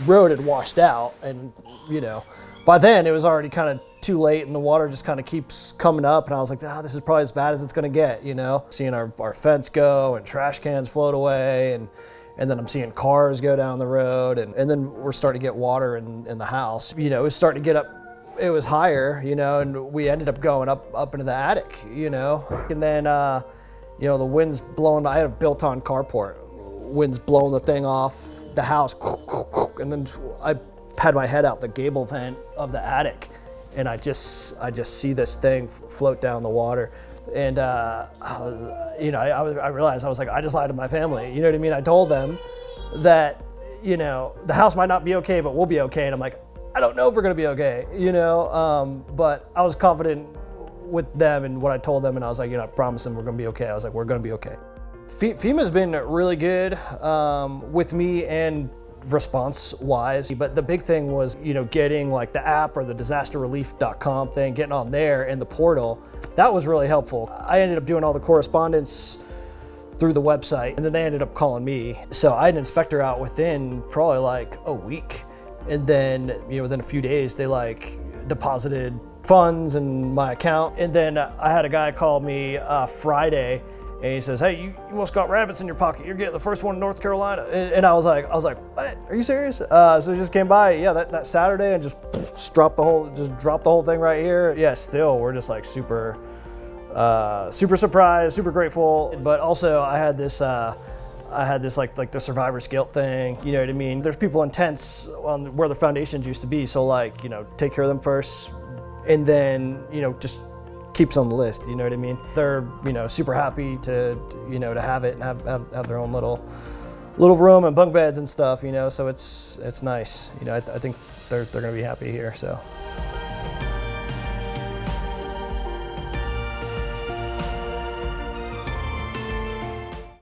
road had washed out, and by then it was already kind of too late, and the water just kind of keeps coming up, and I was like, this is probably as bad as it's gonna get, Seeing our fence go and trash cans float away, and then I'm seeing cars go down the road, and then we're starting to get water in the house. It was starting to get up, it was higher, and we ended up going up into the attic, and then the wind's blowing. I had a built-on carport. Wind's blowing the thing off the house, and then I had my head out the gable vent of the attic, and I just see this thing float down the water, and I realized, I was like, I just lied to my family. You know what I mean? I told them that the house might not be okay, but we'll be okay, and I'm like, I don't know if we're gonna be okay, but I was confident with them and what I told them, and I was like, I promise them we're gonna be okay. I was like, we're gonna be okay. FEMA's been really good with me and response-wise, but the big thing was, getting like the app or the disasterassistance.gov thing, getting on there in the portal. That was really helpful. I ended up doing all the correspondence through the website, and then they ended up calling me. So I had an inspector out within probably like a week, and then within a few days they deposited funds in my account. And then I had a guy call me Friday, and he says, "Hey, you almost got rabbits in your pocket. You're getting the first one in North Carolina." And I was like, "What? Are you serious?" So he just came by, that Saturday, and just dropped the whole thing right here. Yeah, still we're just like super surprised, super grateful. But also I had this like the survivor's guilt thing. You know what I mean? There's people in tents on where the foundations used to be. So take care of them first, and then just keeps on the list. You know what I mean? They're super happy to to have it and have their own little room and bunk beds and stuff. So it's nice. I think they're gonna be happy here. So.